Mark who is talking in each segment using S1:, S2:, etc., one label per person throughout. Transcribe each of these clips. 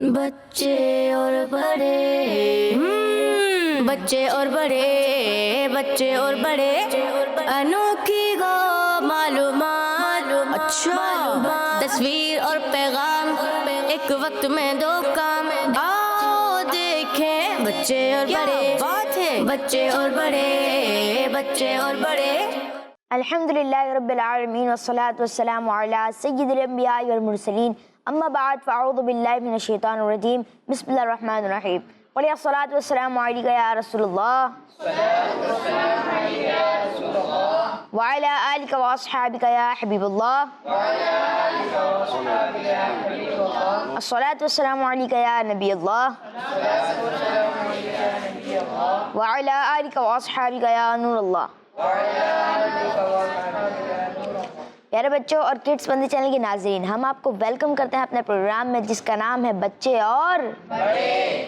S1: بچے اور بڑے بچے اور بڑے بچے اور بڑے انوکھی گو معلومات اچھا تصویر اور پیغام ایک وقت میں دو کام آؤ دیکھیں بچے اور بڑے بات ہے بچے اور بڑے بچے اور بڑے
S2: الحمدللہ رب العالمین والصلاة والسلام علی سید الانبیاء والمرسلین اما بعد فاعوذ باللہ من الشیطان الرجیم بسم اللہ الرحمن الرحیم قل الصلاة والسلام علیکہ یا رسول اللہ وعلی آلک واصحابک یا حبیب اللہ الصلاة والسلام علیکہ یا نبی اللہ وعلی آلک واصحابک یا نور اللہ۔ پیارے بچوں اور کڈس بندی چینل کے ناظرین، ہم آپ کو ویلکم کرتے ہیں اپنے پروگرام میں جس کا نام ہے بچے اور بڑے۔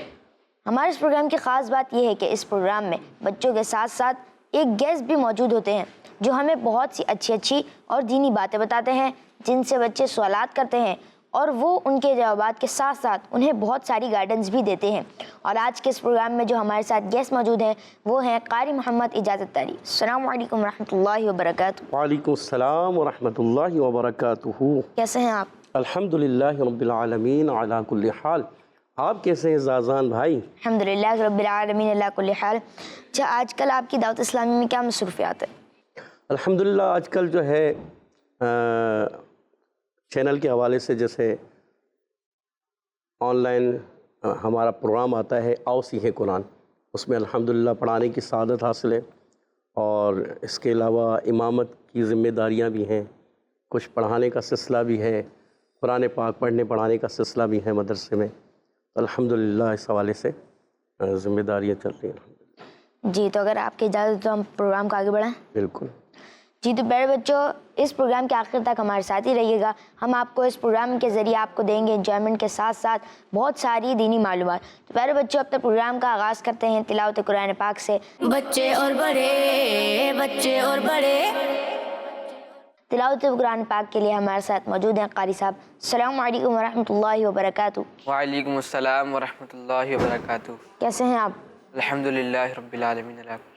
S2: ہمارے اس پروگرام کی خاص بات یہ ہے کہ اس پروگرام میں بچوں کے ساتھ ساتھ ایک گیسٹ بھی موجود ہوتے ہیں جو ہمیں بہت سی اچھی اور دینی باتیں بتاتے ہیں، جن سے بچے سوالات کرتے ہیں اور وہ ان کے جوابات کے ساتھ ساتھ انہیں بہت ساری گائیڈنس بھی دیتے ہیں۔ اور آج کے اس پروگرام میں جو ہمارے ساتھ گیسٹ موجود ہیں وہ ہیں قاری محمد اجازت تاری۔ السلام علیکم ورحمۃ اللہ وبرکاتہ۔
S3: وعلیکم السلام ورحمۃ اللہ وبرکاتہ۔
S2: کیسے ہیں آپ؟
S3: الحمدللہ رب العالمین علی کل حال۔ آپ کیسے ہیں زازان بھائی؟
S2: الحمدللہ رب العالمین علی کل حال۔ اچھا، آج کل آپ کی دعوت اسلامی میں کیا مصروفیات ہے؟
S3: الحمدللہ آج کل جو ہے چینل کے حوالے سے جیسے آن لائن ہمارا پروگرام آتا ہے آؤ سیکھیں قرآن، اس میں الحمدللہ پڑھانے کی سعادت حاصل ہے، اور اس کے علاوہ امامت کی ذمہ داریاں بھی ہیں، کچھ پڑھانے کا سلسلہ بھی ہے، قرآن پاک پڑھانے کا سلسلہ بھی ہے مدرسے میں۔ الحمدللہ اس حوالے سے ذمہ داریاں چل رہی ہیں۔
S2: جی، تو اگر آپ کی اجازت تو ہم پروگرام کو آگے بڑھائیں؟
S3: بالکل
S2: جی، تو پیارے بچوں اس پروگرام کے آخر تک ہمارے ساتھ ہی رہیے گا۔ ہم آپ کو اس پروگرام کے ذریعے آپ کو دیں گے انجوائمنٹ کے ساتھ ساتھ بہت ساری دینی معلومات۔ تو پیارے بچوں اپنے پروگرام کا آغاز کرتے ہیں تلاوت قرآن پاک سے۔
S1: بچے اور بڑے بچے اور بڑے
S2: تلاوت قرآن پاک کے لیے ہمارے ساتھ موجود ہیں قاری صاحب۔ السلام علیکم ورحمۃ اللہ وبرکاتہ۔
S4: وعلیکم السلام ورحمۃ اللہ وبرکاتہ۔
S2: کیسے ہیں آپ؟
S4: الحمدللہ رب العالمین علی کل حال۔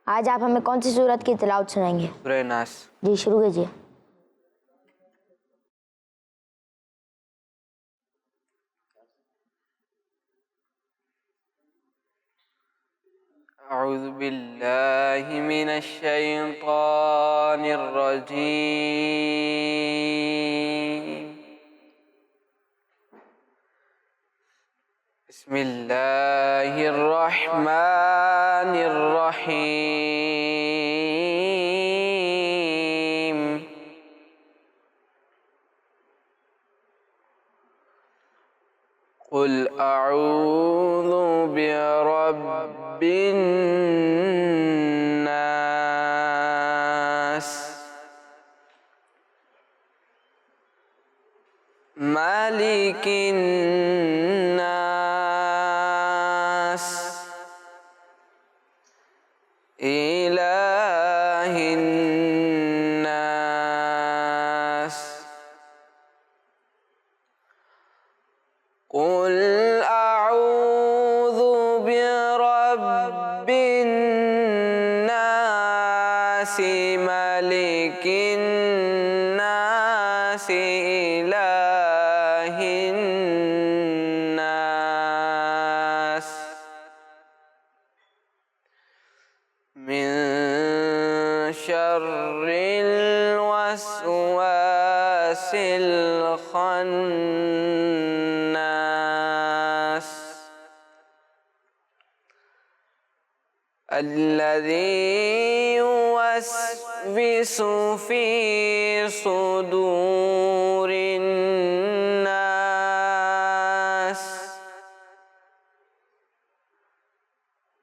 S2: آج آپ ہمیں کون سی سورت کی تلاوت سنائیں گے؟
S4: سورہ ناس۔
S2: جی، شروع کیجیے۔
S4: اعوذ باللہ من الشیطان الرجیم، بسم اللہ الرحمن الرحیم۔ قل اعوذ برب الناس مالک الناس الہ الناس۔ قل اعوذ برب الناس ملک الناس الہ الناس من شر الوسواس الخناس الذي يوسوس في صدور الناس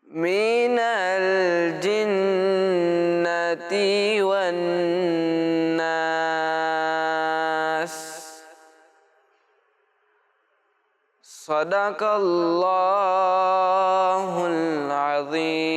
S4: من الجنة والناس۔ صدق اللہ العظیم۔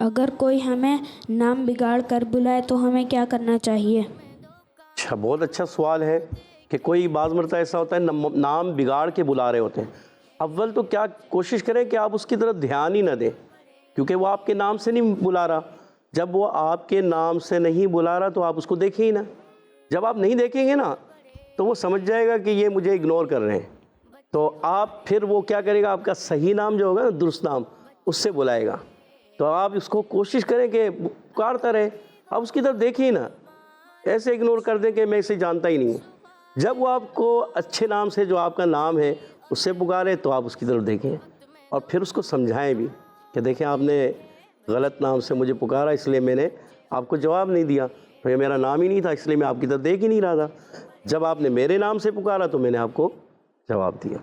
S5: اگر کوئی ہمیں نام بگاڑ کر بلائے تو ہمیں کیا کرنا چاہیے؟
S3: اچھا، بہت اچھا سوال ہے کہ کوئی بعض مرتبہ ایسا ہوتا ہے نام بگاڑ کے بلا رہے ہوتے ہیں۔ اول تو کیا کوشش کریں کہ آپ اس کی طرف دھیان ہی نہ دیں، کیونکہ وہ آپ کے نام سے نہیں بلا رہا۔ جب وہ آپ کے نام سے نہیں بلا رہا تو آپ اس کو دیکھیں ہی نہ۔ جب آپ نہیں دیکھیں گے نا تو وہ سمجھ جائے گا کہ یہ مجھے اگنور کر رہے ہیں، تو آپ پھر وہ کیا کرے گا، آپ کا صحیح نام جو ہوگا نا، درست نام، اس سے بلائے گا۔ تو آپ اس کو کوشش کریں کہ پکارتا رہے، آپ اس کی طرف دیکھیں ہی نہ، ایسے اگنور کر دیں کہ میں اسے جانتا ہی نہیں ہوں۔ جب وہ آپ کو اچھے نام سے، جو آپ کا نام ہے، اس سے پکارے تو آپ اس کی طرف دیکھیں اور پھر اس کو سمجھائیں بھی کہ دیکھیں آپ نے غلط نام سے مجھے پکارا، اس لیے میں نے آپ کو جواب نہیں دیا، تو یہ میرا نام ہی نہیں تھا، اس لیے میں آپ کی طرف دیکھ ہی نہیں رہا تھا۔ جب آپ نے میرے نام سے پکارا تو میں نے آپ کو جواب دیا۔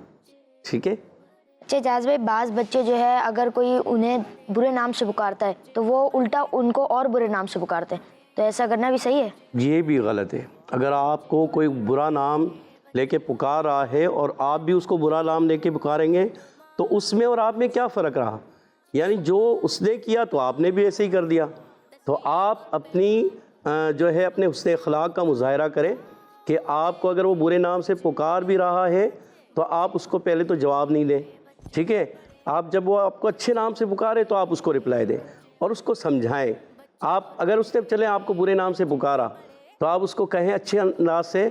S3: ٹھیک ہے؟
S2: اچھا اعجاز بھائی، بعض بچے جو ہے اگر کوئی انہیں برے نام سے پکارتا ہے تو وہ الٹا ان کو اور برے نام سے پکارتے ہیں، تو ایسا کرنا بھی صحیح ہے؟
S3: یہ بھی غلط ہے۔ اگر آپ کو کوئی برا نام لے کے پکار رہا ہے اور آپ بھی اس کو برا نام لے کے پکاریں گے تو اس میں اور آپ میں کیا فرق رہا؟ یعنی جو اس نے کیا تو آپ نے بھی ایسے ہی کر دیا۔ تو آپ اپنی جو ہے اپنے حسن اخلاق کا مظاہرہ کریں کہ آپ کو اگر وہ برے نام سے پکار بھی رہا ہے تو آپ اس کو پہلے تو جواب نہیں دیں، ٹھیک ہے؟ آپ جب وہ آپ کو اچھے نام سے پکارے تو آپ اس کو رپلائی دیں اور اس کو سمجھائیں۔ آپ اگر اس نے چلیں آپ کو برے نام سے پکارا تو آپ اس کو کہیں اچھے انداز سے،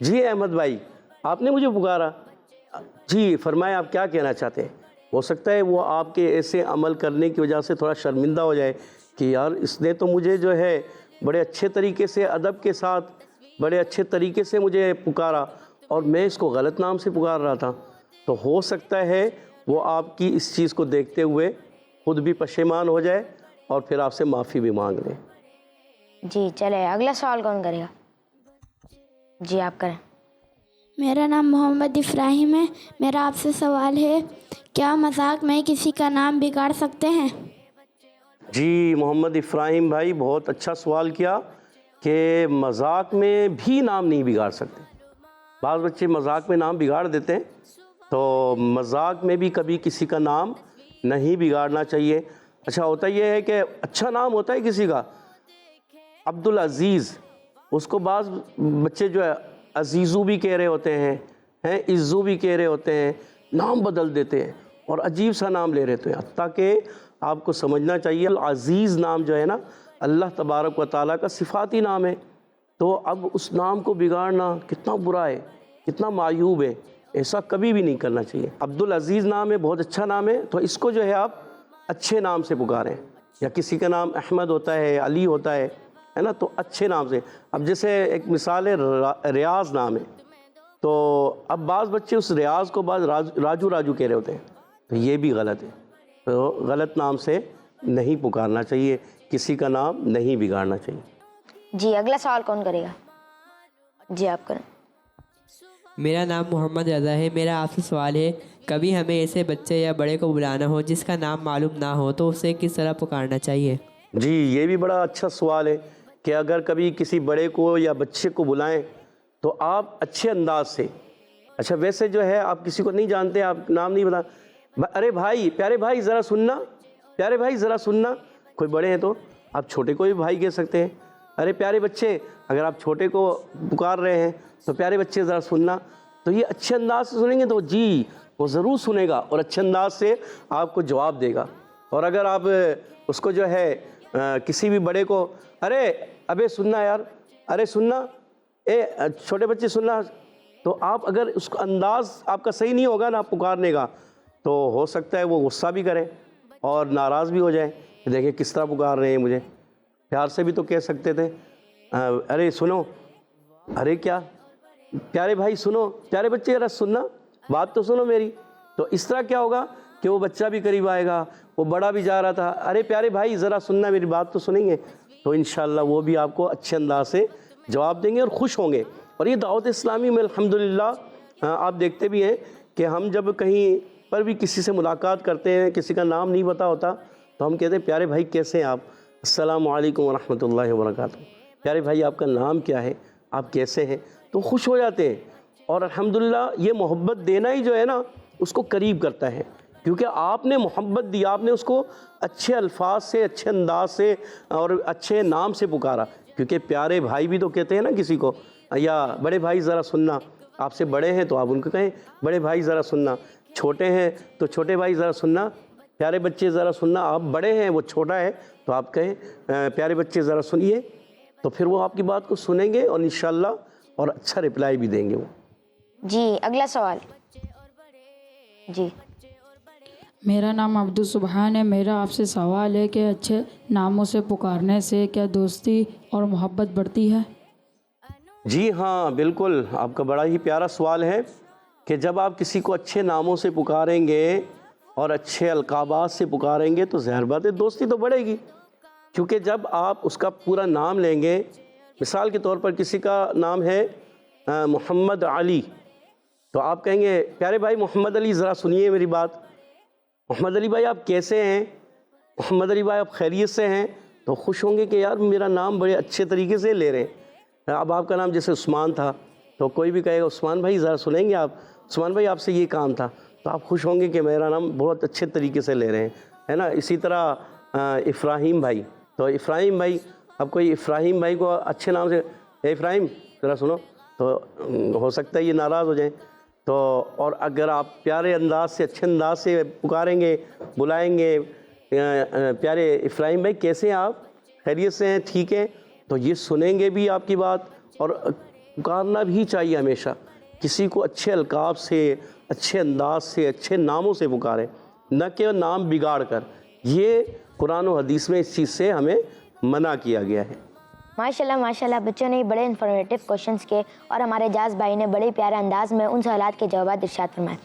S3: جی احمد بھائی آپ نے مجھے پکارا، جی فرمائیں آپ کیا کہنا چاہتے ہیں۔ ہو سکتا ہے وہ آپ کے ایسے عمل کرنے کی وجہ سے تھوڑا شرمندہ ہو جائے کہ یار اس نے تو مجھے جو ہے بڑے اچھے طریقے سے، ادب کے ساتھ، بڑے اچھے طریقے سے مجھے پکارا اور میں اس کو غلط نام سے پکار رہا تھا۔ تو ہو سکتا ہے وہ آپ کی اس چیز کو دیکھتے ہوئے خود بھی پشیمان ہو جائے اور پھر آپ سے معافی بھی مانگ لیں۔
S2: جی چلے، اگلا سوال کون کرے گا؟ جی آپ کریں۔
S5: میرا نام محمد ابراہیم ہے، میرا آپ سے سوال ہے، کیا مذاق میں کسی کا نام بگاڑ سکتے ہیں؟
S3: جی محمد ابراہیم بھائی، بہت اچھا سوال کیا کہ مذاق میں بھی نام نہیں بگاڑ سکتے۔ بعض بچے مذاق میں نام بگاڑ دیتے ہیں، تو مذاق میں بھی کبھی کسی کا نام نہیں بگاڑنا چاہیے۔ اچھا ہوتا یہ ہے کہ اچھا نام ہوتا ہے کسی کا، عبدالعزیز، اس کو بعض بچے جو ہے عزیزو بھی کہہ رہے ہوتے ہیں، عزو بھی کہہ رہے ہوتے ہیں، نام بدل دیتے ہیں اور عجیب سا نام لے رہے ہوتے ہیں۔ حتیٰ کہ آپ کو سمجھنا چاہیے العزیز نام جو ہے نا، اللہ تبارک و تعالیٰ کا صفاتی نام ہے، تو اب اس نام کو بگاڑنا کتنا برا ہے، کتنا معیوب ہے، ایسا کبھی بھی نہیں کرنا چاہیے۔ عبدالعزیز نام ہے، بہت اچھا نام ہے، تو اس کو جو ہے آپ اچھے نام سے پکاریں۔ یا کسی کا نام احمد ہوتا ہے، علی ہوتا ہے نا، تو اچھے نام سے۔ اب جیسے ایک مثال ہے ریاض نام ہے، تو اب بعض بچے اس ریاض کو بعض راجو راجو کہہ رہے ہوتے ہیں، تو یہ بھی غلط ہے۔ تو غلط نام سے نہیں پکارنا چاہیے، کسی کا نام نہیں بگاڑنا چاہیے۔
S2: جی اگلا سوال کون کرے گا؟ جی آپ کریں۔
S6: میرا نام محمد رضا ہے، میرا آپ سے سوال ہے، کبھی ہمیں ایسے بچے یا بڑے کو بلانا ہو جس کا نام معلوم نہ ہو تو اسے کس طرح پکارنا چاہیے؟
S3: جی یہ بھی بڑا اچھا سوال ہے کہ اگر کبھی کسی بڑے کو یا بچے کو بلائیں تو آپ اچھے انداز سے، اچھا ویسے جو ہے آپ کسی کو نہیں جانتے، آپ نام نہیں بتا، ارے بھائی، پیارے بھائی ذرا سننا، پیارے بھائی ذرا سننا۔ کوئی بڑے ہیں تو آپ چھوٹے کو بھی بھائی کہہ سکتے ہیں۔ ارے پیارے بچے، اگر آپ چھوٹے کو پکار رہے ہیں تو پیارے بچے ذرا سننا، تو یہ اچھے انداز سے سنیں گے تو جی وہ ضرور سنے گا اور اچھے انداز سے آپ کو جواب دے گا۔ اور اگر آپ اس کو جو ہے کسی بھی بڑے کو، ارے ابے سننا یار، ارے سننا، اے چھوٹے بچے سننا، تو آپ اگر اس کا انداز آپ کا صحیح نہیں ہوگا نا پکارنے کا، تو ہو سکتا ہے وہ غصہ بھی کریں اور ناراض بھی ہو جائیں کہ دیکھیں کس طرح پکار رہے ہیں مجھے۔ پیار سے بھی تو کہہ سکتے تھے، ارے سنو، ارے کیا پیارے بھائی سنو، پیارے بچے ذرا سننا، بات تو سنو میری۔ تو اس طرح کیا ہوگا کہ وہ بچہ بھی قریب آئے گا، وہ بڑا بھی جا رہا تھا، ارے پیارے بھائی ذرا سننا، میری بات تو سنیں گے، تو انشاءاللہ وہ بھی آپ کو اچھے انداز سے جواب دیں گے اور خوش ہوں گے۔ اور یہ دعوت اسلامی میں الحمدللہ آپ دیکھتے بھی ہیں کہ ہم جب کہیں پر بھی کسی سے ملاقات کرتے ہیں، کسی کا نام نہیں پتہ ہوتا، تو ہم کہتے ہیں پیارے بھائی کیسے ہیں آپ، السلام علیکم ورحمۃ اللہ وبرکاتہ، پیارے بھائی آپ کا نام کیا ہے، آپ کیسے ہیں، تو خوش ہو جاتے ہیں۔ اور الحمدللہ یہ محبت دینا ہی جو ہے نا اس کو قریب کرتا ہے، کیونکہ آپ نے محبت دی، آپ نے اس کو اچھے الفاظ سے، اچھے انداز سے اور اچھے نام سے پکارا. کیونکہ پیارے بھائی بھی تو کہتے ہیں نا کسی کو، یا بڑے بھائی ذرا سننا، آپ سے بڑے ہیں تو آپ ان کو کہیں بڑے بھائی ذرا سننا، چھوٹے ہیں تو چھوٹے بھائی ذرا سننا، پیارے بچے ذرا سننا. آپ بڑے ہیں وہ چھوٹا ہے تو آپ کہیں پیارے بچے ذرا سنیے، تو پھر وہ آپ کی بات کو سنیں گے اور انشاءاللہ اور اچھا رپلائی بھی دیں گے وہ.
S2: جی اگلا سوال. جی
S7: میرا نام عبدالسبحان ہے. میرا آپ سے سوال ہے کہ اچھے ناموں سے پکارنے سے کیا دوستی اور محبت بڑھتی ہے؟
S3: جی ہاں بالکل، آپ کا بڑا ہی پیارا سوال ہے کہ جب آپ کسی کو اچھے ناموں سے پکاریں گے اور اچھے القابات سے پکاریں گے تو ظاہر بات ہے دوستی تو بڑھے گی. کیونکہ جب آپ اس کا پورا نام لیں گے، مثال کے طور پر کسی کا نام ہے محمد علی، تو آپ کہیں گے پیارے بھائی محمد علی ذرا سنیے میری بات. محمد علی بھائی آپ کیسے ہیں؟ محمد علی بھائی آپ خیریت سے ہیں؟ تو خوش ہوں گے کہ یار میرا نام بڑے اچھے طریقے سے لے رہے ہیں. اب آپ کا نام جیسے عثمان تھا تو کوئی بھی کہے گا عثمان بھائی ذرا سنیں گے آپ، عثمان بھائی آپ سے یہ کام تھا، تو آپ خوش ہوں گے کہ میرا نام بہت اچھے طریقے سے لے رہے ہیں، ہے نا. اسی طرح افراہیم بھائی، تو افراہیم بھائی، اب کوئی افراہیم بھائی کو اچھے نام سے اے افراہیم ذرا سنو، تو ہو سکتا ہے یہ ناراض ہو جائیں. تو اور اگر آپ پیارے انداز سے، اچھے انداز سے پکاریں گے، بلائیں گے پیارے افراہیم بھائی کیسے ہیں آپ؟ خیریت سے ہیں؟ ٹھیک ہے، تو یہ سنیں گے بھی آپ کی بات. اور پکارنا بھی چاہیے ہمیشہ، کسی کو اچھے القاب سے، اچھے انداز سے، اچھے ناموں سے پکاریں، نہ کہ نام بگاڑ کر. یہ قرآن و حدیث میں اس چیز سے ہمیں منع کیا گیا ہے.
S2: ماشاءاللہ بچوں نے بڑے انفارمیٹیو کوشچنس کیے اور ہمارے اعجاز بھائی نے بڑے پیارے انداز میں ان سوالات کے جوابات ارشاد فرمائے.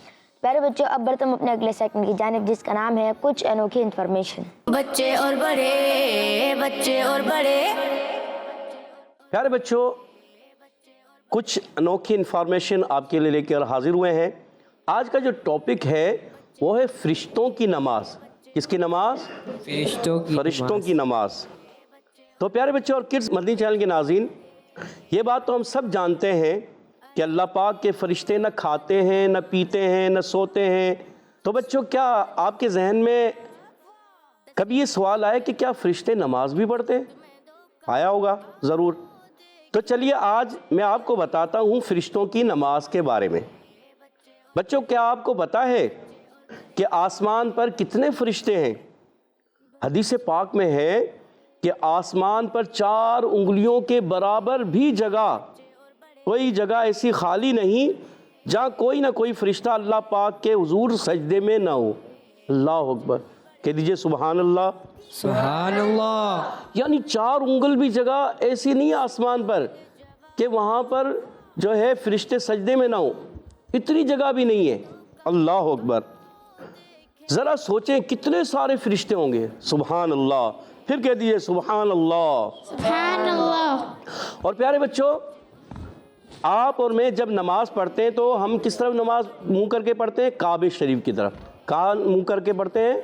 S2: پیارے بچوں اب بڑھتے ہم اپنے اگلے سیگمنٹ کی جانب جس کا نام ہے کچھ انوکھی انفارمیشن.
S1: بچے اور بڑے، بچے اور بڑے.
S3: پیارے بچوں کچھ انوکھی انفارمیشن آپ کے لیے لے کر حاضر ہوئے ہیں. آج کا جو ٹاپک ہے وہ ہے فرشتوں کی نماز. کس کی نماز؟ فرشتوں کی نماز. تو پیارے بچوں اور کڈز مدنی چینل کے ناظرین، یہ بات تو ہم سب جانتے ہیں کہ اللہ پاک کے فرشتے نہ کھاتے ہیں، نہ پیتے ہیں، نہ سوتے ہیں. تو بچوں کیا آپ کے ذہن میں کبھی یہ سوال آیا کہ کیا فرشتے نماز بھی پڑھتے ہیں؟ آیا ہوگا ضرور. تو چلیے آج میں آپ کو بتاتا ہوں فرشتوں کی نماز کے بارے میں. بچوں کیا آپ کو پتہ ہے کہ آسمان پر کتنے فرشتے ہیں؟ حدیث پاک میں ہے کہ آسمان پر 4 انگلیوں کے برابر بھی جگہ، کوئی جگہ ایسی خالی نہیں جہاں کوئی نہ کوئی فرشتہ اللہ پاک کے حضور سجدے میں نہ ہو. اللہ اکبر، کہہ دیجئے سبحان اللہ.
S6: سبحان اللہ.
S3: یعنی 4 انگل بھی جگہ ایسی نہیں ہے آسمان پر کہ وہاں پر جو ہے فرشتے سجدے میں نہ ہو، اتنی جگہ بھی نہیں ہے. اللہ اکبر. ذرا سوچیں کتنے سارے فرشتے ہوں گے. سبحان اللہ. پھر کہہ دیجئے سبحان اللہ.
S5: سبحان اللہ.
S3: اور پیارے بچوں آپ اور میں جب نماز پڑھتے ہیں تو ہم کس طرف نماز منہ کر کے پڑھتے ہیں؟ کعبہ شریف کی طرف. کہاں منہ کر کے پڑھتے ہیں؟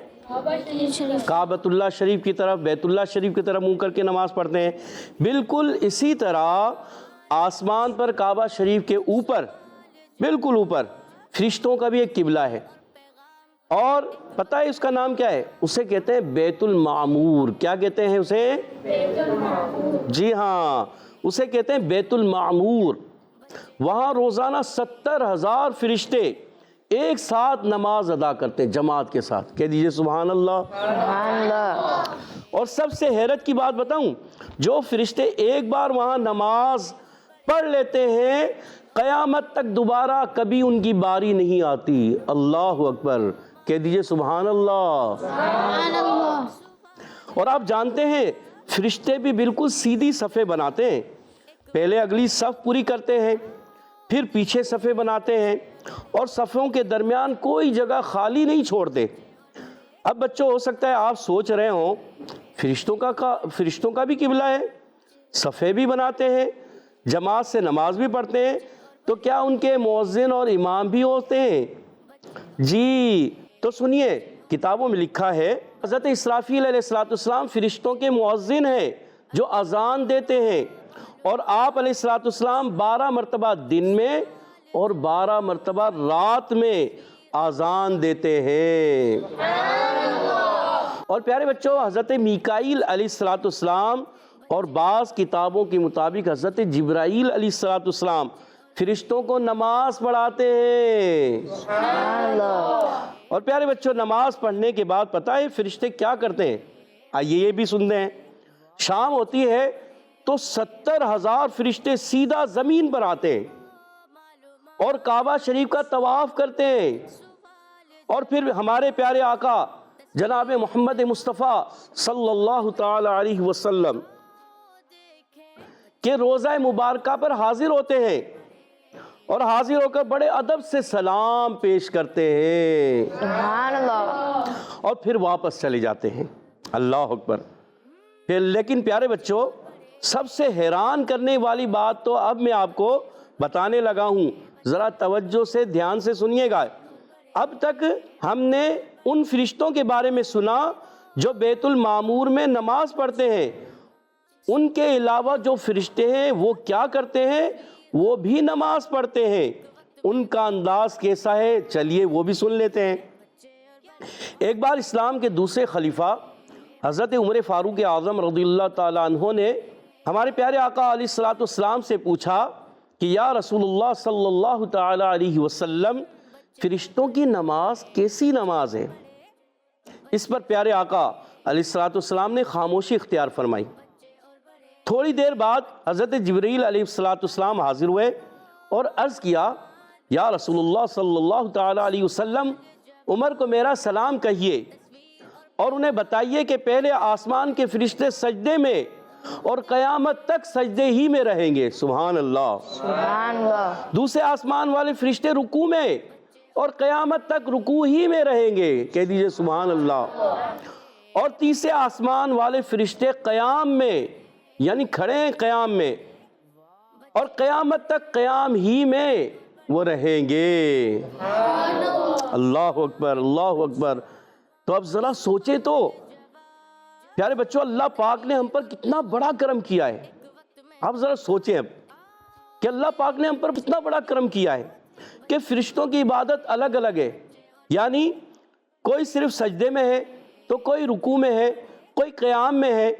S3: کعبۃ اللہ شریف کی طرف، بیت اللہ شریف کی طرف منہ کر کے نماز پڑھتے ہیں. بالکل اسی طرح آسمان پر کعبہ شریف کے اوپر، بالکل اوپر فرشتوں کا بھی ایک قبلہ ہے. اور پتہ ہے اس کا نام کیا ہے؟ اسے کہتے ہیں بیت المعمور. کیا کہتے ہیں اسے؟ بیت المعمور. جی ہاں، اسے کہتے ہیں بیت المعمور. وہاں روزانہ 70,000 فرشتے ایک ساتھ نماز ادا کرتے ہیں جماعت کے ساتھ. کہہ دیجئے سبحان اللہ.
S2: سبحان اللہ.
S3: اور سب سے حیرت کی بات بتاؤں، جو فرشتے ایک بار وہاں نماز پڑھ لیتے ہیں قیامت تک دوبارہ کبھی ان کی باری نہیں آتی. اللہ اکبر. کہہ دیجئے سبحان اللہ.
S5: سبحان اللہ.
S3: اور آپ جانتے ہیں فرشتے بھی بالکل سیدھی صفیں بناتے ہیں. پہلے اگلی صف پوری کرتے ہیں، پھر پیچھے صفیں بناتے ہیں، اور صفوں کے درمیان کوئی جگہ خالی نہیں چھوڑتے. اب بچوں ہو سکتا ہے آپ سوچ رہے ہوں فرشتوں کا بھی قبلہ ہے، صفیں بھی بناتے ہیں، جماعت سے نماز بھی پڑھتے ہیں، تو کیا ان کے مؤذن اور امام بھی ہوتے ہیں؟ جی تو سنیے، کتابوں میں لکھا ہے حضرت اسرافیل علیہ السلام فرشتوں کے مؤذن ہیں جو اذان دیتے ہیں، اور آپ علیہ السلام 12 مرتبہ دن میں اور 12 مرتبہ رات میں آذان دیتے ہیں۔ اور پیارے بچوں، حضرت میکائیل علیہ السلام اور بعض کتابوں کے مطابق حضرت جبرائیل علیہ السلام فرشتوں کو نماز پڑھاتے ہیں۔ اور پیارے بچوں، نماز پڑھنے کے بعد پتہ ہے فرشتے کیا کرتے ہیں؟ آئیے یہ بھی سنتے ہیں۔ شام ہوتی ہے تو 70,000 فرشتے سیدھا زمین پر آتے ہیں اور کعبہ شریف کا طواف کرتے ہیں، اور پھر ہمارے پیارے آقا جناب محمد مصطفیٰ صلی اللہ تعالی علیہ وسلم کے روضہ مبارکہ پر حاضر ہوتے ہیں، اور حاضر ہو کر بڑے ادب سے سلام پیش کرتے ہیں،
S2: سبحان اللہ،
S3: اور پھر واپس چلے جاتے ہیں۔ اللہ اکبر۔ لیکن پیارے بچوں، سب سے حیران کرنے والی بات تو اب میں آپ کو بتانے لگا ہوں، ذرا توجہ سے دھیان سے سنیے گا۔ اب تک ہم نے ان فرشتوں کے بارے میں سنا جو بیت المعمور میں نماز پڑھتے ہیں، ان کے علاوہ جو فرشتے ہیں وہ کیا کرتے ہیں؟ وہ بھی نماز پڑھتے ہیں۔ ان کا انداز کیسا ہے؟ چلیے وہ بھی سن لیتے ہیں۔ ایک بار اسلام کے دوسرے خلیفہ حضرت عمر فاروق اعظم رضی اللہ تعالیٰ عنہ نے ہمارے پیارے آقا علیہ السلام سے پوچھا کہ یا رسول اللہ صلی اللہ تعالیٰ علیہ وسلم، فرشتوں کی نماز کیسی نماز ہے؟ اس پر پیارے آقا علیہ السلام نے خاموشی اختیار فرمائی۔ تھوڑی دیر بعد حضرت جبرائیل علیہ السلام حاضر ہوئے اور عرض کیا، یا رسول اللہ صلی اللہ تعالیٰ علیہ وسلم، عمر کو میرا سلام کہیے اور انہیں بتائیے کہ پہلے آسمان کے فرشتے سجدے میں اور قیامت تک سجدے ہی میں رہیں گے۔ سبحان اللہ۔
S2: سبحان اللہ۔
S3: دوسرے آسمان والے فرشتے رکوع میں اور قیامت تک رکوع ہی میں رہیں گے، کہہ دیجئے سبحان اللہ۔ اور تیسرے آسمان والے فرشتے قیام میں، یعنی کھڑے ہیں قیام میں، اور قیامت تک قیام ہی میں وہ رہیں گے۔ اللہ اکبر، اللہ اکبر۔ تو اب ذرا سوچیں تو پیارے بچوں، اللہ پاک نے ہم پر کتنا بڑا کرم کیا ہے۔ آپ ذرا سوچیں اب کہ اللہ پاک نے ہم پر کتنا بڑا کرم کیا ہے کہ فرشتوں کی عبادت الگ الگ ہے، یعنی کوئی صرف سجدے میں ہے تو کوئی رکوع میں ہے، کوئی قیام میں ہے،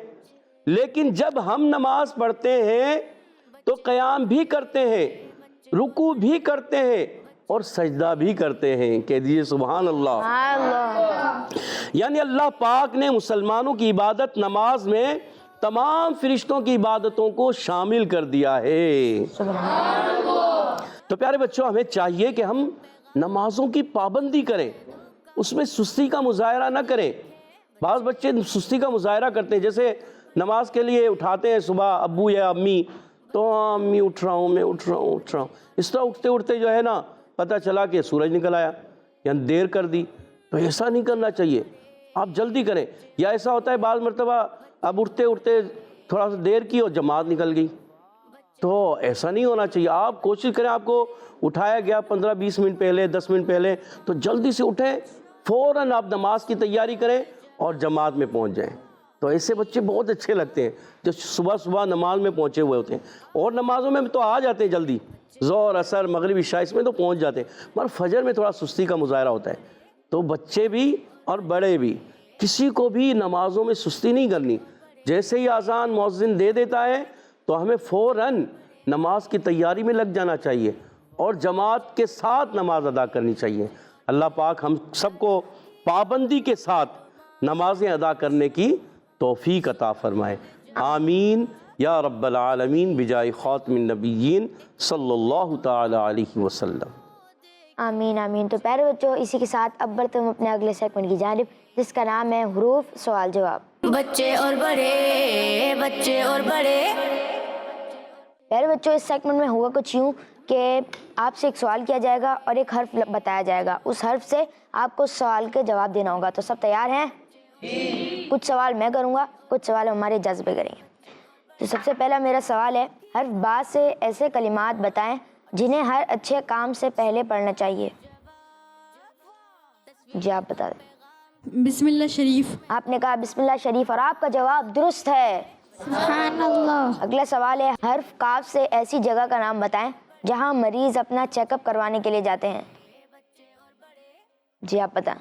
S3: لیکن جب ہم نماز پڑھتے ہیں تو قیام بھی کرتے ہیں، رکوع بھی کرتے ہیں اور سجدہ بھی کرتے ہیں، کہہ دیجئے سبحان اللہ۔ یعنی اللہ پاک نے مسلمانوں کی عبادت نماز میں تمام فرشتوں کی عبادتوں کو شامل کر دیا ہے۔ تو پیارے بچوں، ہمیں چاہیے کہ ہم نمازوں کی پابندی کریں، اس میں سستی کا مظاہرہ نہ کریں۔ بعض بچے سستی کا مظاہرہ کرتے ہیں، جیسے نماز کے لیے اٹھاتے ہیں صبح ابو یا امی، تو امی اٹھ رہا ہوں، میں اٹھ رہا ہوں، اس طرح اٹھتے اٹھتے جو ہے نا پتہ چلا کہ سورج نکل آیا، یعنی دیر کر دی۔ تو ایسا نہیں کرنا چاہیے، آپ جلدی کریں۔ یا ایسا ہوتا ہے بعض مرتبہ اب اٹھتے اٹھتے تھوڑا سا دیر کی اور جماعت نکل گئی، تو ایسا نہیں ہونا چاہیے۔ آپ کوشش کریں، آپ کو اٹھایا گیا 15-20 منٹ پہلے، 10 منٹ پہلے، تو جلدی سے اٹھیں، فوراً آپ نماز کی تیاری کریں اور جماعت میں پہنچ جائیں۔ تو ایسے بچے بہت اچھے لگتے ہیں جو صبح صبح نماز میں پہنچے ہوئے ہوتے ہیں، اور نمازوں میں تو آ جاتے ہیں جلدی، ظہر، عصر، مغرب، عشاء، اس میں تو پہنچ جاتے ہیں، مگر فجر میں تھوڑا سستی کا مظاہرہ ہوتا ہے۔ تو بچے بھی اور بڑے بھی، کسی کو بھی نمازوں میں سستی نہیں کرنی۔ جیسے ہی اذان مؤذن دے دیتا ہے تو ہمیں فوراً نماز کی تیاری میں لگ جانا چاہیے اور جماعت کے ساتھ نماز ادا کرنی چاہیے۔ اللہ پاک ہم سب کو پابندی کے ساتھ نمازیں ادا کرنے کی توفیق عطا فرمائے، آمین یا رب العالمین، بجائے خاتم النبیین صلی اللہ تعالی علیہ وسلم۔
S2: آمین آمین۔ تو پیارے بچوں، اسی کے ساتھ اب بڑھتے ہم اپنے اگلے سیگمنٹ کی جانب، جس کا نام ہے حروف سوال جواب۔
S1: بچے اور بڑے، بچے اور بڑے۔
S2: پیارے بچوں، اس سیگمنٹ میں ہوگا کچھ یوں کہ آپ سے ایک سوال کیا جائے گا اور ایک حرف بتایا جائے گا، اس حرف سے آپ کو سوال کے جواب دینا ہوگا۔ تو سب تیار ہیں؟ کچھ سوال میں کروں گا، کچھ سوال ہمارے جذبے کریں گے۔ تو سب سے پہلا میرا سوال ہے، حرف با سے ایسے کلمات بتائیں جنہیں ہر اچھے کام سے پہلے پڑھنا چاہیے۔ جی آپ بتا دیں۔
S8: بسم اللہ شریف۔
S2: آپ نے کہا بسم اللہ شریف اور آپ کا جواب درست ہے۔
S5: سبحان اللہ۔
S2: اگلا سوال ہے، حرف کاف سے ایسی جگہ کا نام بتائیں جہاں مریض اپنا چیک اپ کروانے کے لیے جاتے ہیں۔ جی آپ بتائیں.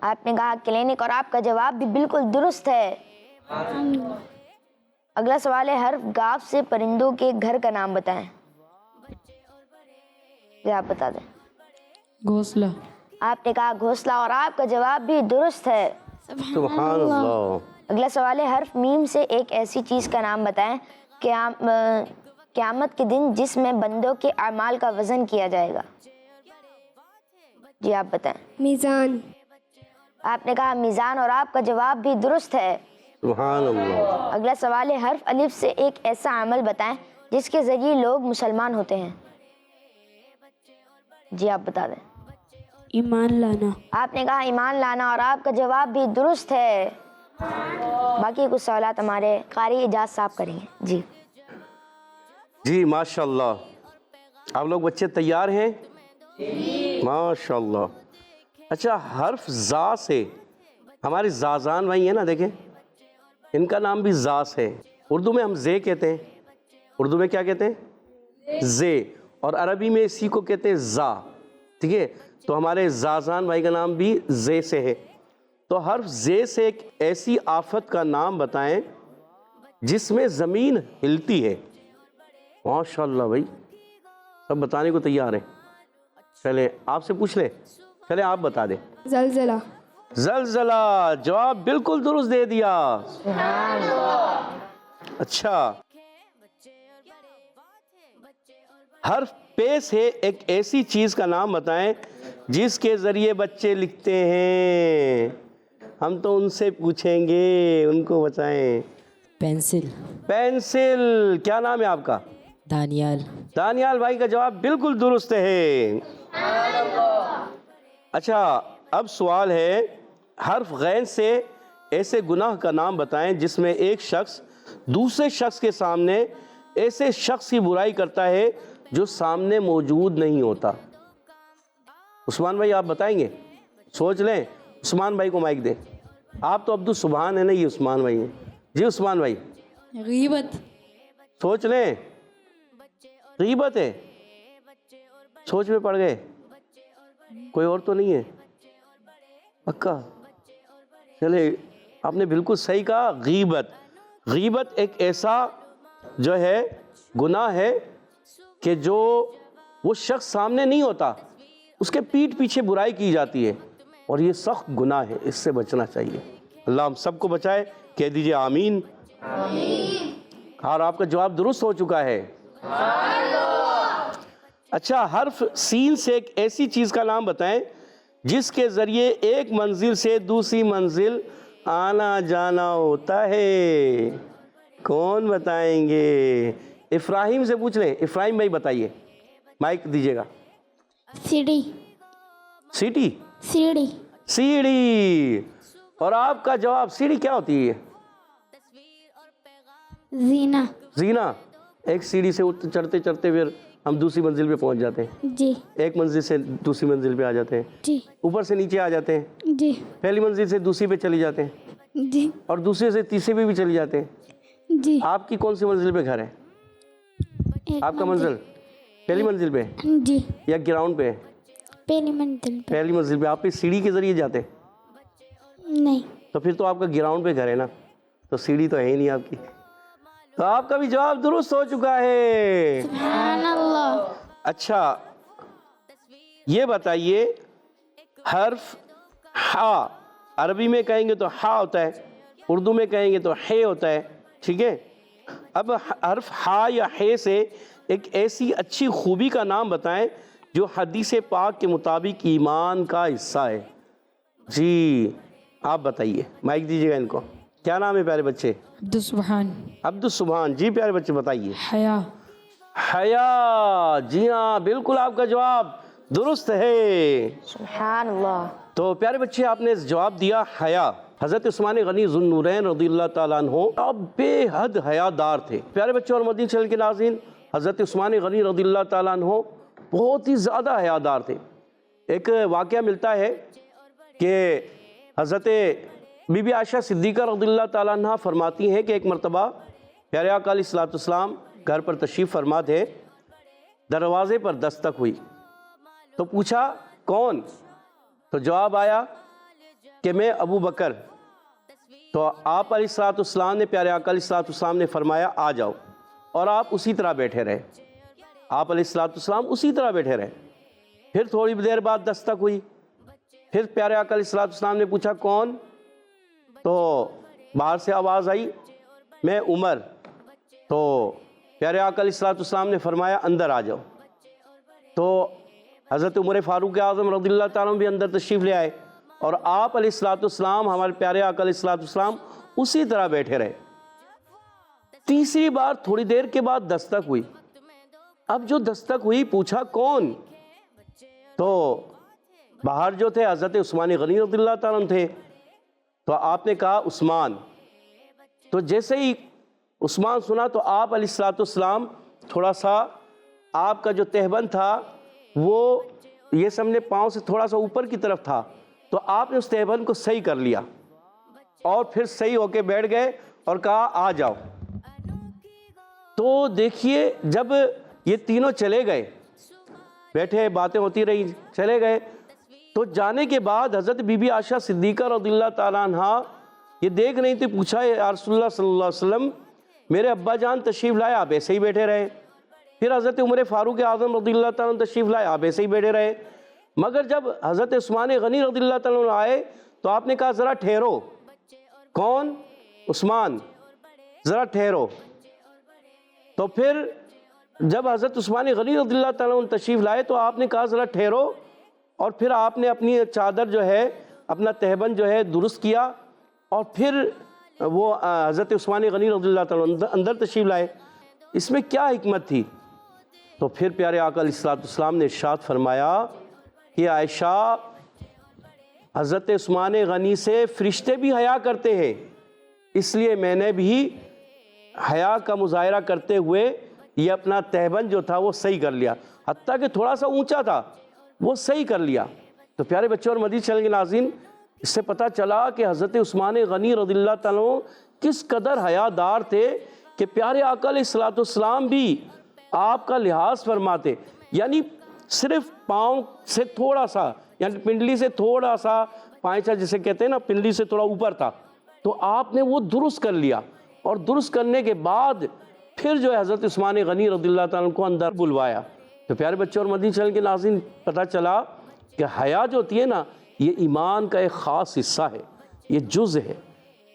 S2: آپ نے کہا کلینک اور آپ کا جواب بھی بالکل درست ہے. اگلا سوال ہے حرف قاف سے پرندوں کے گھر کا نام بتائیں. جی آپ بتا دیں.
S7: گھونسلہ.
S2: آپ نے کہا گھونسلہ اور آپ کا جواب بھی درست ہے.
S3: سبحان اللہ.
S2: اگلا سوال ہے حرف میم سے ایک ایسی چیز کا نام بتائیں قیامت کے دن جس میں بندوں کے اعمال کا وزن کیا جائے گا. جی آپ بتائیں.
S5: میزان.
S2: آپ نے کہا میزان اور آپ کا جواب بھی درست ہے.
S3: سبحان اللہ.
S2: اگلا سوال ہے حرف الف سے ایک ایسا عمل بتائیں جس کے ذریعے لوگ مسلمان ہوتے ہیں. جی آپ بتا دیں.
S5: ایمان لانا.
S2: آپ نے کہا ایمان لانا اور آپ کا جواب بھی درست ہے. باقی کچھ سوالات ہمارے قاری اجاز صاحب کریں گے. جی
S3: جی ماشاء اللہ. آپ لوگ بچے تیار ہیں؟ ماشاء اللہ. اچھا حرف زا سے ہمارے زازان بھائی ہیں نا، دیکھیں ان کا نام بھی زاس ہے. اردو میں ہم زے کہتے ہیں. اردو میں کیا کہتے ہیں؟ زے. اور عربی میں اسی کو کہتے ہیں زا. ٹھیک ہے، تو ہمارے زازان بھائی کا نام بھی زے سے ہے. تو حرف زے سے ایک ایسی آفت کا نام بتائیں جس میں زمین ہلتی ہے. ماشاء اللہ بھائی سب بتانے کو تیار ہیں. چلے آپ سے پوچھ لیں. چلے آپ بتا دیں.
S5: زلزلہ.
S3: زلزلہ. جواب بالکل درست دے دیا. اچھا حرف پے سے ایک ایسی چیز کا نام بتائیں جس کے ذریعے بچے لکھتے ہیں. ہم تو ان سے پوچھیں گے، ان کو بتائیں.
S6: پینسل.
S3: پینسل. کیا نام ہے آپ کا؟
S6: دانیال.
S3: دانیال بھائی کا جواب بالکل درست ہے. اچھا اب سوال ہے حرف غین سے ایسے گناہ کا نام بتائیں جس میں ایک شخص دوسرے شخص کے سامنے ایسے شخص کی برائی کرتا ہے جو سامنے موجود نہیں ہوتا. عثمان بھائی آپ بتائیں گے؟ سوچ لیں. عثمان بھائی کو مائک دیں. آپ تو عبدالسبحان ہے نا، یہ عثمان بھائی ہیں. جی عثمان بھائی
S8: غیبت.
S3: سوچ لیں. غیبت ہے. سوچ میں پڑ گئے. کوئی اور تو نہیں ہے پکا؟ چلے آپ نے بالکل صحیح کہا. غیبت. غیبت ایک ایسا جو ہے گناہ ہے کہ جو وہ شخص سامنے نہیں ہوتا، اس کے پیٹھ پیچھے برائی کی جاتی ہے، اور یہ سخت گناہ ہے. اس سے بچنا چاہیے. اللہ ہم سب کو بچائے. کہہ دیجئے آمین. اور آپ کا جواب درست ہو چکا ہے. اچھا حرف سین سے ایک ایسی چیز کا نام بتائیں جس کے ذریعے ایک منزل سے دوسری منزل آنا جانا ہوتا ہے. کون بتائیں گے؟ افراہیم سے پوچھ لیں. افراہیم بھائی بتائیے. مائک دیجیے گا.
S5: سیڑھی.
S3: سیٹی.
S5: سیڑھی.
S3: سیڑھی. اور آپ کا جواب سیڑھی کیا ہوتی ہے؟
S5: زینہ.
S3: زینہ. ایک سیڑھی سے چڑھتے چڑھتے پھر ہم دوسری منزل پہ پہنچ جاتے ہیں.
S5: جی.
S3: ایک منزل سے دوسری منزل پہ آ جاتے ہیں.
S5: جی.
S3: اوپر سے نیچے آ جاتے ہیں.
S5: جی.
S3: پہلی منزل سے دوسری پہ چلی جاتے ہیں،
S5: جی.
S3: اور دوسرے سے تیسرے پہ بھی چلی جاتے ہیں.
S5: جی.
S3: آپ کی کون سی منزل پہ گھر ہے؟
S5: ایک
S3: آپ کا منزل پہلی منزل پہ
S5: جی.
S3: یا گراؤنڈ پہ؟
S5: پہلی منزل پہ.
S3: پہلی منزل پہ. آپ پہ سیڑھی کے ذریعے جاتے ہیں؟
S5: نہیں.
S3: تو پھر تو آپ کا گراؤنڈ پہ گھر ہے نا، تو سیڑھی تو ہے ہی نہیں آپ کی. تو آپ کا بھی جواب درست ہو چکا ہے.
S5: سبحان اللہ.
S3: اچھا یہ بتائیے حرف ہا. عربی میں کہیں گے تو ہا ہوتا ہے، اردو میں کہیں گے تو ہے ہوتا ہے. ٹھیک ہے. اب حرف ہا یا ہے سے ایک ایسی اچھی خوبی کا نام بتائیں جو حدیث پاک کے مطابق ایمان کا حصہ ہے. جی آپ بتائیے. مائک دیجیے گا ان کو. کیا نام ہے پیارے بچے؟
S7: عبدالسبحان.
S3: عبدالسبحان. جی پیارے بچے بتائیے.
S7: حیا.
S3: حیا. جی ہاں بالکل آپ کا جواب درست ہے.
S2: سبحان اللہ.
S3: تو پیارے بچے آپ نے جواب دیا حیا. حضرت عثمان غنی ذو النورین رضی اللہ تعالیٰ عنہ آپ بے حد حیادار تھے. پیارے بچوں اور مدنی چینل کے ناظرین، حضرت عثمان غنی رضی اللہ تعالیٰ عنہ بہت ہی زیادہ حیادار تھے. ایک واقعہ ملتا ہے کہ حضرت بی بی عائشہ صدیقہ رضی اللہ تعالیٰ عنہ فرماتی ہیں کہ ایک مرتبہ پیارے آقا علیہ الصلوۃ والسلام گھر پر تشریف فرما تھے. دروازے پر دستک ہوئی تو پوچھا کون؟ تو جواب آیا کہ میں ابو بکر۔ تو آپ علیہ الصلوۃ والسلام نے، پیارے آقا علیہ الصلوۃ والسلام نے فرمایا آ جاؤ، اور آپ اسی طرح بیٹھے رہے۔ آپ علیہ الصلوۃ والسلام اسی طرح بیٹھے رہے۔ پھر تھوڑی دیر بعد دستک ہوئی، پھر پیارے آقا علیہ الصلوۃ والسلام نے پوچھا کون؟ تو باہر سے آواز آئی میں عمر۔ تو پیارے آقا علیہ الصلوۃ والسلام نے فرمایا اندر آ جاؤ۔ تو حضرت عمر فاروق اعظم رضی اللہ تعالیٰ عنہ بھی اندر تشریف لے آئے، اور آپ علیہ الصلوۃ والسلام، ہمارے پیارے آقا علیہ الصلوۃ والسلام اسی طرح بیٹھے رہے۔ تیسری بار تھوڑی دیر کے بعد دستک ہوئی۔ اب جو دستک ہوئی پوچھا کون؟ تو باہر جو تھے حضرت عثمان غنی رضی اللہ تعالیٰ عنہ تھے۔ تو آپ نے کہا عثمان۔ تو جیسے ہی عثمان سنا تو آپ علیہ الصلوۃ والسلام تھوڑا سا، آپ کا جو تہبند تھا وہ یہ سمجھے پاؤں سے تھوڑا سا اوپر کی طرف تھا، تو آپ نے اس تہبند کو صحیح کر لیا اور پھر صحیح ہو کے بیٹھ گئے اور کہا آ جاؤ۔ تو دیکھیے جب یہ تینوں چلے گئے، بیٹھے باتیں ہوتی رہی، چلے گئے، تو جانے کے بعد حضرت بی بی عائشہ صدیقہ رضی اللہ تعالیٰ عنہ یہ دیکھ رہی تھی، پوچھا یا رسول اللہ صلی اللہ علیہ وسلم میرے ابا جان تشریف لائے، آپ ایسے ہی بیٹھے رہے۔ پھر حضرت عمر فاروق اعظم رضی اللہ تعالیٰ عنہ تشریف لائے، آپ ایسے ہی بیٹھے رہے۔ مگر جب حضرت عثمان غنی رضی اللہ تعالیٰ عنہ آئے تو آپ نے کہا ذرا ٹھہرو۔ کون؟ عثمان، ذرا ٹھہرو۔ تو پھر جب حضرت عثمان غنی رضی اللہ تعالیٰ عنہ تشریف لائے تو آپ نے کہا ذرا ٹھہرو، اور پھر آپ نے اپنی چادر جو ہے، اپنا تہبند جو ہے درست کیا، اور پھر وہ حضرت عثمان غنی رضی اللہ تعالیٰ عنہ اندر تشریف لائے۔ اس میں کیا حکمت تھی؟ تو پھر پیارے آقا علیہ الصلوۃ والسلام نے ارشاد فرمایا کہ عائشہ، حضرت عثمان غنی سے فرشتے بھی حیا کرتے ہیں، اس لیے میں نے بھی حیا کا مظاہرہ کرتے ہوئے یہ اپنا تہبند جو تھا وہ صحیح کر لیا، حتیٰ کہ تھوڑا سا اونچا تھا وہ صحیح کر لیا۔ تو پیارے بچوں اور مدنی چینل کے ناظرین، اس سے پتہ چلا کہ حضرت عثمان غنی رضی اللہ تعالیٰ عنہ کس قدر حیا دار تھے کہ پیارے آقا علیہ الصلوۃ والسلام بھی آپ کا لحاظ فرماتے، یعنی صرف پاؤں سے تھوڑا سا، یعنی پنڈلی سے تھوڑا سا پائچہ جسے کہتے ہیں نا، پنڈلی سے تھوڑا اوپر تھا، تو آپ نے وہ درست کر لیا، اور درست کرنے کے بعد پھر جو ہے حضرت عثمان غنی رضی اللہ تعالیٰ عنہ کو اندر بلوایا۔ تو پیارے بچوں اور مدنی چینل کے ناظرین، پتہ چلا کہ حیا جو ہوتی ہے نا، یہ ایمان کا ایک خاص حصہ ہے، یہ جز ہے۔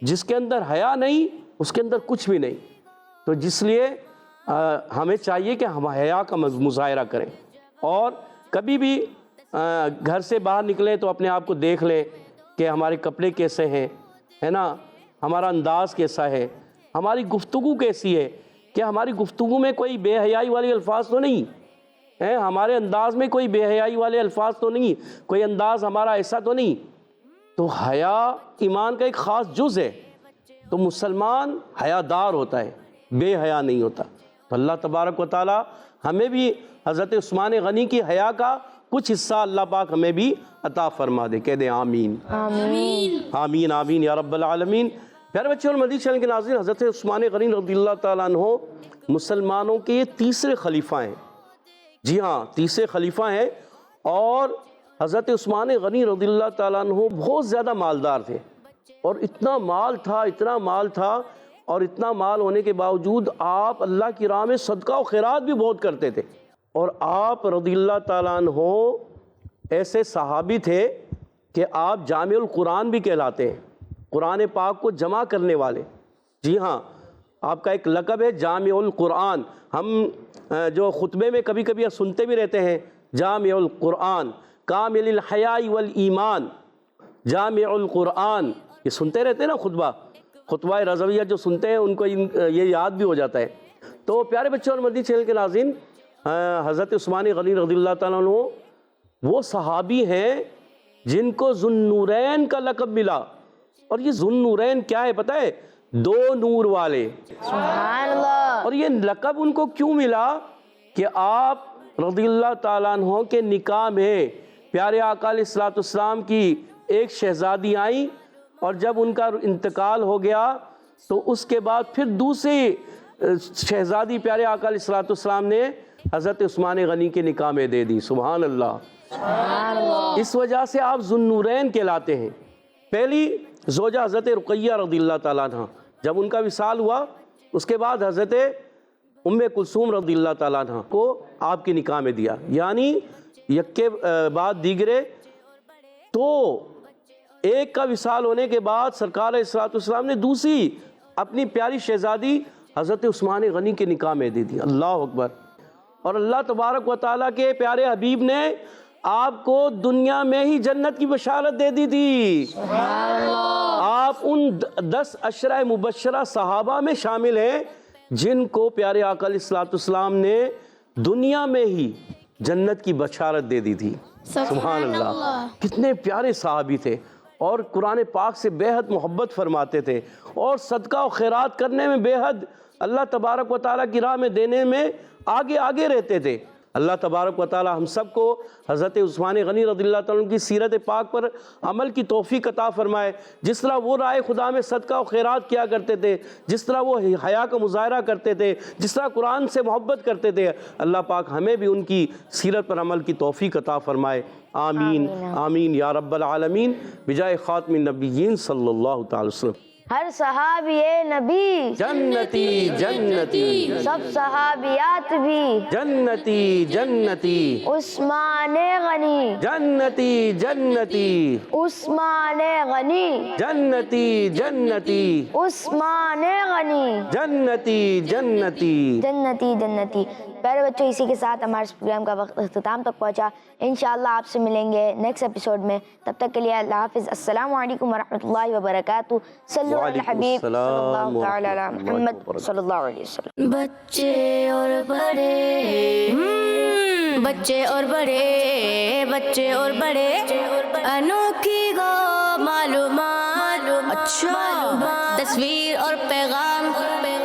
S3: جس کے اندر حیا نہیں اس کے اندر کچھ بھی نہیں۔ تو جس لیے ہمیں چاہیے کہ ہم حیا کا مظاہرہ کریں، اور کبھی بھی گھر سے باہر نکلیں تو اپنے آپ کو دیکھ لیں کہ ہمارے کپڑے کیسے ہیں، ہے نا، ہمارا انداز کیسا ہے، ہماری گفتگو کیسی ہے، کہ ہماری گفتگو میں کوئی بے حیائی والے الفاظ تو نہیں ہیں، ہمارے انداز میں کوئی بے حیائی والے الفاظ تو نہیں، کوئی انداز ہمارا ایسا تو نہیں۔ تو حیا ایمان کا ایک خاص جز ہے، تو مسلمان حیا دار ہوتا ہے، بے حیا نہیں ہوتا۔ تو اللہ تبارک و تعالی ہمیں بھی حضرت عثمان غنی کی حیا کا کچھ حصہ اللہ پاک ہمیں بھی عطا فرما دے، کہہ دیں آمین آمین آمین آمین یا رب العالمین۔ پیارے بچوں اور مدنی چینل کے ناظرین، حضرت عثمان غنی رضی اللہ تعالیٰ عنہ مسلمانوں کے یہ تیسرے خلیفہ ہیں، جی ہاں تیسرے خلیفہ ہیں، اور حضرت عثمان غنی رضی اللہ تعالیٰ عنہ بہت زیادہ مالدار تھے، اور اتنا مال تھا، اور اتنا مال ہونے کے باوجود آپ اللہ کی راہ میں صدقہ و خیرات بھی بہت کرتے تھے۔ اور آپ رضی اللہ تعالیٰ عنہ ایسے صحابی تھے کہ آپ جامع القرآن بھی کہلاتے ہیں، قرآن پاک کو جمع کرنے والے، جی ہاں آپ کا ایک لقب ہے جامع القرآن۔ ہم جو خطبے میں کبھی کبھی سنتے بھی رہتے ہیں جامع القرآن، کامل الحیاء والایمان، جامع القرآن، یہ سنتے رہتے ہیں نا خطبہ رضویہ جو سنتے ہیں ان کو یہ یاد بھی ہو جاتا ہے۔ تو پیارے بچوں اور مدنی چینل کے ناظرین، حضرت عثمان غنی رضی اللہ تعالیٰ عنہ وہ صحابی ہیں جن کو ذو النورین کا لقب ملا، اور یہ ذو النورین کیا ہے پتہ ہے؟ دو نور والے،
S2: سبحان اللہ۔
S3: اور یہ لقب ان کو کیوں ملا کہ آپ رضی اللہ تعالیٰ عنہ کے نکاح میں پیارے آقا علیہ الصلوۃ والسلام کی ایک شہزادی آئیں، اور جب ان کا انتقال ہو گیا تو اس کے بعد پھر دوسری شہزادی پیارے آقا علیہ الصلوۃ والسلام نے حضرت عثمان غنی کے نکاح میں دے دی، سبحان اللہ۔ اس وجہ سے آپ ذوالنورین کہلاتے ہیں۔ پہلی زوجہ حضرت رقیہ رضی اللہ تعالیٰ عنہ، جب ان کا وصال ہوا اس کے بعد حضرت ام کلثوم رضی اللہ تعالیٰ عنہ کو آپ کے نکاح میں دیا، یعنی یک کے بعد دیگرے۔ تو ایک کا وصال ہونے کے بعد سرکار علیہ الصلوۃ والسلام نے دوسری اپنی پیاری شہزادی حضرت عثمان غنی کے نکاح میں دے دی۔ اللہ اکبر۔ اور اللہ تبارک و تعالیٰ کے پیارے حبیب نے آپ کو دنیا میں ہی جنت کی بشارت دے دی تھی۔ آپ ان 10 عشرہ مبشرہ صحابہ میں شامل ہیں جن کو پیارے آقا علیہ الصلوۃ والسلام نے دنیا میں ہی جنت کی بشارت دے دی تھی۔ سبحان اللہ، کتنے پیارے صحابی تھے، اور قرآن پاک سے بے حد محبت فرماتے تھے، اور صدقہ و خیرات کرنے میں بے حد اللہ تبارک و تعالیٰ کی راہ میں دینے میں آگے رہتے تھے۔ اللہ تبارک و تعالیٰ ہم سب کو حضرت عثمان غنی رضی اللہ تعالیٰ عنہ کی سیرت پاک پر عمل کی توفیق عطا فرمائے۔ جس طرح وہ راہ خدا میں صدقہ و خیرات کیا کرتے تھے، جس طرح وہ حیا کا مظاہرہ کرتے تھے، جس طرح قرآن سے محبت کرتے تھے، اللہ پاک ہمیں بھی ان کی سیرت پر عمل کی توفیق عطا فرمائے۔ آمین آمین یا رب العالمین، بجائے خاتم النبیین صلی اللہ تعالی وسلم۔
S2: ہر صحابی نبی
S3: جنتی جنتی،
S2: سب صحابیات بھی
S3: جنتی جنتی،
S2: عثمان غنی
S3: جنتی جنتی،
S2: عثمان غنی
S3: جنتی جنتی،
S2: عثمان غنی
S3: جنتی جنتی۔
S2: جنتی جنتی۔ پیارے بچوں، اسی کے ساتھ ہمارے اس پروگرام کا وقت اختتام تک پہنچا۔ انشاءاللہ آپ سے ملیں گے نیکسٹ ایپیسوڈ میں، تب تک کے لیے اللہ حافظ۔ السلام علیکم ورحمۃ اللہ وبرکاتہ۔ صلو علی الحبیب صلی اللہ تعالی علی محمد صلی اللہ علیہ وسلم۔
S1: بچے اور بڑے، بچے اور بڑے، بچے اور بڑے، انوکھی گو معلومات، اچھا تصویر اور پیغام،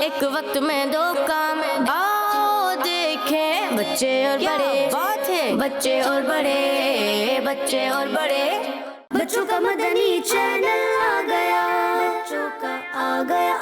S1: ایک وقت میں 2 کام، آؤ دیکھیں بچے اور بڑے، بات ہے بچے اور بڑے، بچے اور بڑے، بچوں کا مدنی چینل آ گیا، بچوں کا آ گیا